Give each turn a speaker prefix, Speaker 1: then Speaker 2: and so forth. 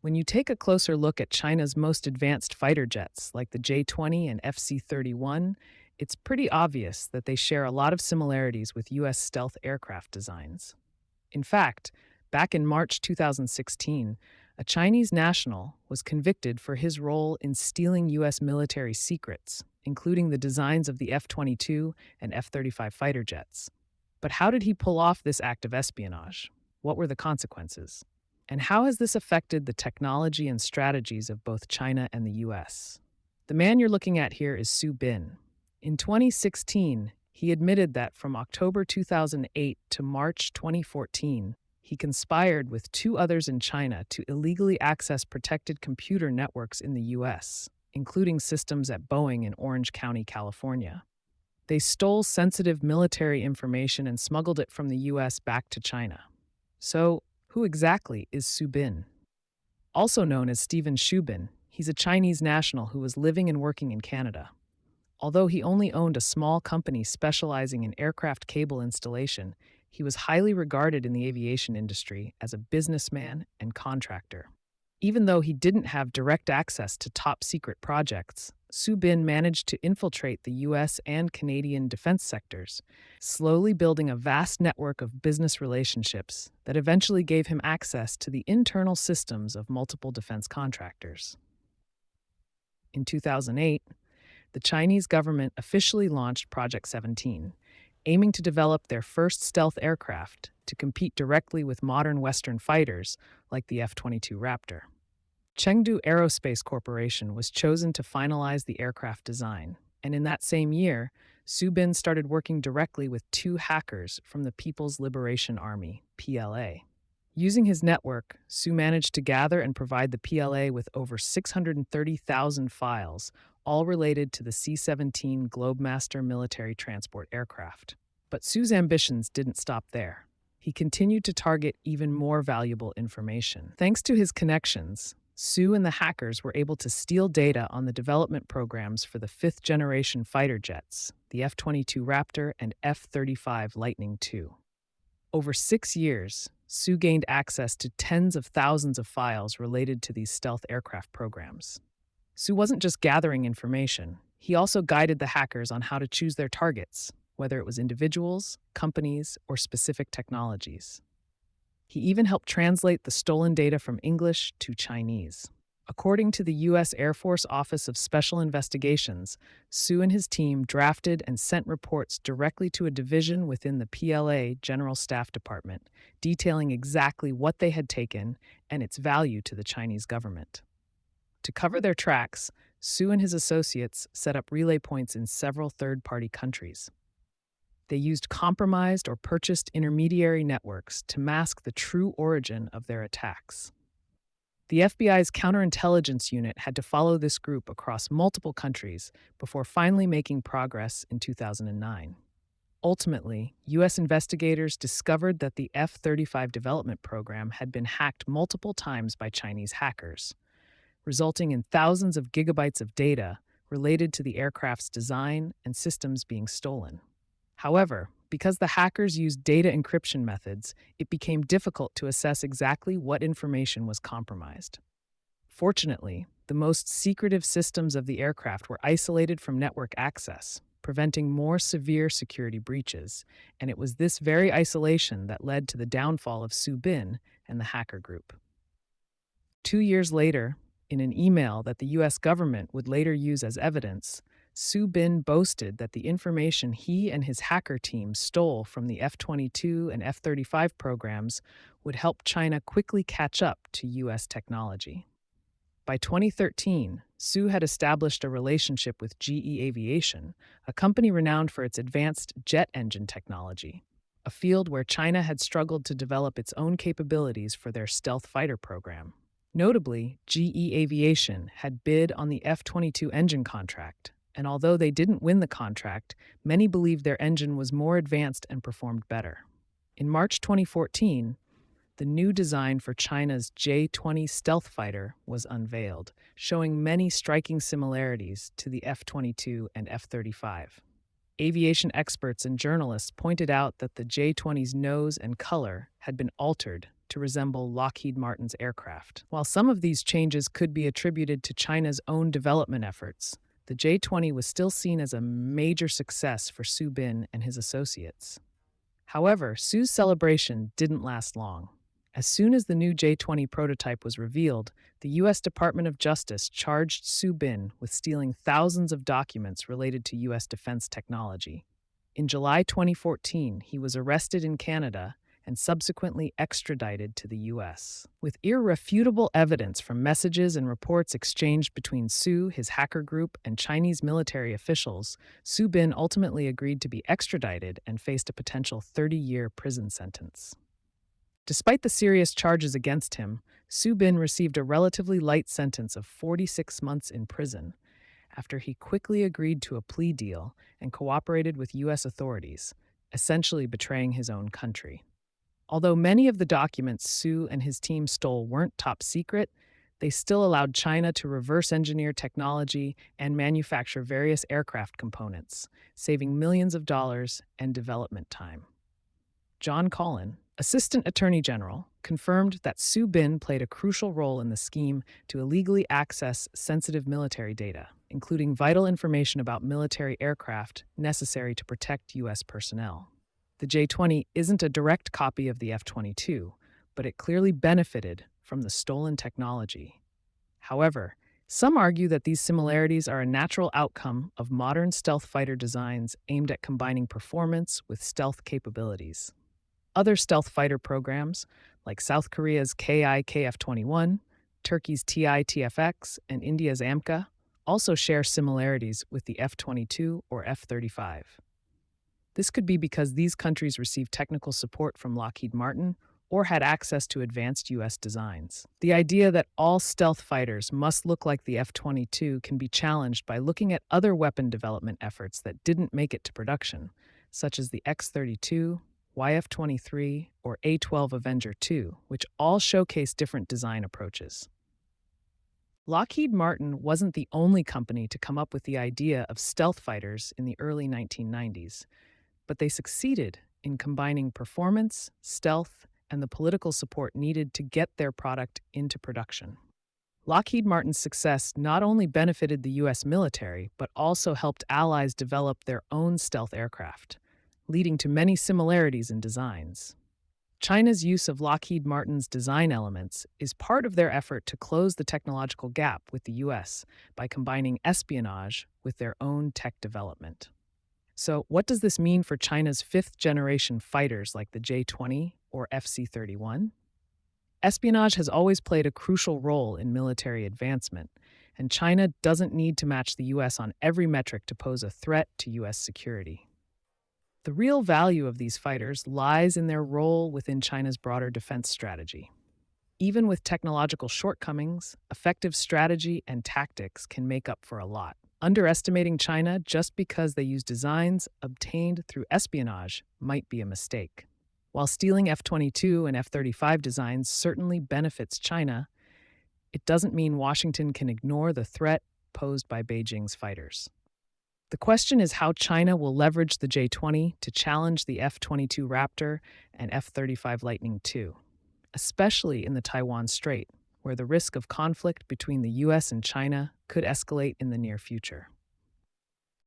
Speaker 1: When you take a closer look at China's most advanced fighter jets, like the J-20 and FC-31, it's pretty obvious that they share a lot of similarities with U.S. stealth aircraft designs. In fact, back in March 2016, a Chinese national was convicted for his role in stealing U.S. military secrets, including the designs of the F-22 and F-35 fighter jets. But how did he pull off this act of espionage? What were the consequences? And how has this affected the technology and strategies of both China and the US? The man you're looking at here is Su Bin. In 2016, he admitted that from October 2008 to March 2014, he conspired with two others in China to illegally access protected computer networks in the US, including systems at Boeing in Orange County, California. They stole sensitive military information and smuggled it from the US back to China. So, who exactly is Su Bin? Also known as Stephen Shubin, he's a Chinese national who was living and working in Canada. Although he only owned a small company specializing in aircraft cable installation, he was highly regarded in the aviation industry as a businessman and contractor. Even though he didn't have direct access to top secret projects, Su Bin managed to infiltrate the US and Canadian defense sectors, slowly building a vast network of business relationships that eventually gave him access to the internal systems of multiple defense contractors. In 2008, the Chinese government officially launched Project 17, aiming to develop their first stealth aircraft to compete directly with modern Western fighters like the F-22 Raptor. Chengdu Aerospace Corporation was chosen to finalize the aircraft design, and in that same year, Su Bin started working directly with two hackers from the People's Liberation Army, PLA. Using his network, Su managed to gather and provide the PLA with over 630,000 files, all related to the C-17 Globemaster military transport aircraft. But Su's ambitions didn't stop there. He continued to target even more valuable information. Thanks to his connections, Su and the hackers were able to steal data on the development programs for the fifth-generation fighter jets, the F-22 Raptor and F-35 Lightning II. Over 6 years, Su gained access to tens of thousands of files related to these stealth aircraft programs. Su wasn't just gathering information, he also guided the hackers on how to choose their targets, whether it was individuals, companies, or specific technologies. He even helped translate the stolen data from English to Chinese. According to the U.S. Air Force Office of Special Investigations, Su and his team drafted and sent reports directly to a division within the PLA General Staff Department, detailing exactly what they had taken and its value to the Chinese government. To cover their tracks, Su and his associates set up relay points in several third-party countries. They used compromised or purchased intermediary networks to mask the true origin of their attacks. The FBI's counterintelligence unit had to follow this group across multiple countries before finally making progress in 2009. Ultimately, U.S. investigators discovered that the F-35 development program had been hacked multiple times by Chinese hackers, resulting in thousands of gigabytes of data related to the aircraft's design and systems being stolen. However, because the hackers used data encryption methods, it became difficult to assess exactly what information was compromised. Fortunately, the most secretive systems of the aircraft were isolated from network access, preventing more severe security breaches, and it was this very isolation that led to the downfall of Su Bin and the hacker group. 2 years later, in an email that the U.S. government would later use as evidence, Su Bin boasted that the information he and his hacker team stole from the F-22 and F-35 programs would help China quickly catch up to U.S. technology. By 2013, Su had established a relationship with GE Aviation, a company renowned for its advanced jet engine technology, a field where China had struggled to develop its own capabilities for their stealth fighter program. Notably, GE Aviation had bid on the F-22 engine contract, and although they didn't win the contract, many believed their engine was more advanced and performed better. In March 2014, the new design for China's J-20 stealth fighter was unveiled, showing many striking similarities to the F-22 and F-35. Aviation experts and journalists pointed out that the J-20's nose and color had been altered to resemble Lockheed Martin's aircraft. While some of these changes could be attributed to China's own development efforts, the J-20 was still seen as a major success for Su Bin and his associates. However, Su's celebration didn't last long. As soon as the new J-20 prototype was revealed, the U.S. Department of Justice charged Su Bin with stealing thousands of documents related to U.S. defense technology. In July 2014, he was arrested in Canada and subsequently extradited to the U.S. With irrefutable evidence from messages and reports exchanged between Su, his hacker group, and Chinese military officials, Su Bin ultimately agreed to be extradited and faced a potential 30-year prison sentence. Despite the serious charges against him, Su Bin received a relatively light sentence of 46 months in prison after he quickly agreed to a plea deal and cooperated with U.S. authorities, essentially betraying his own country. Although many of the documents Su and his team stole weren't top secret, they still allowed China to reverse engineer technology and manufacture various aircraft components, saving millions of dollars and development time. John Collin, Assistant Attorney General, confirmed that Su Bin played a crucial role in the scheme to illegally access sensitive military data, including vital information about military aircraft necessary to protect U.S. personnel. The J-20 isn't a direct copy of the F-22, but it clearly benefited from the stolen technology. However, some argue that these similarities are a natural outcome of modern stealth fighter designs aimed at combining performance with stealth capabilities. Other stealth fighter programs, like South Korea's Ki-KF-21, Turkey's Ti-TFX, and India's AMCA, also share similarities with the F-22 or F-35. This could be because these countries received technical support from Lockheed Martin or had access to advanced U.S. designs. The idea that all stealth fighters must look like the F-22 can be challenged by looking at other weapon development efforts that didn't make it to production, such as the X-32, YF-23, or A-12 Avenger II, which all showcase different design approaches. Lockheed Martin wasn't the only company to come up with the idea of stealth fighters in the early 1990s, but they succeeded in combining performance, stealth, and the political support needed to get their product into production. Lockheed Martin's success not only benefited the U.S. military, but also helped allies develop their own stealth aircraft, leading to many similarities in designs. China's use of Lockheed Martin's design elements is part of their effort to close the technological gap with the U.S. by combining espionage with their own tech development. So, what does this mean for China's fifth-generation fighters like the J-20 or FC-31? Espionage has always played a crucial role in military advancement, and China doesn't need to match the U.S. on every metric to pose a threat to U.S. security. The real value of these fighters lies in their role within China's broader defense strategy. Even with technological shortcomings, effective strategy and tactics can make up for a lot. Underestimating China just because they use designs obtained through espionage might be a mistake. While stealing F-22 and F-35 designs certainly benefits China, it doesn't mean Washington can ignore the threat posed by Beijing's fighters. The question is how China will leverage the J-20 to challenge the F-22 Raptor and F-35 Lightning II, especially in the Taiwan Strait, where the risk of conflict between the U.S. and China could escalate in the near future.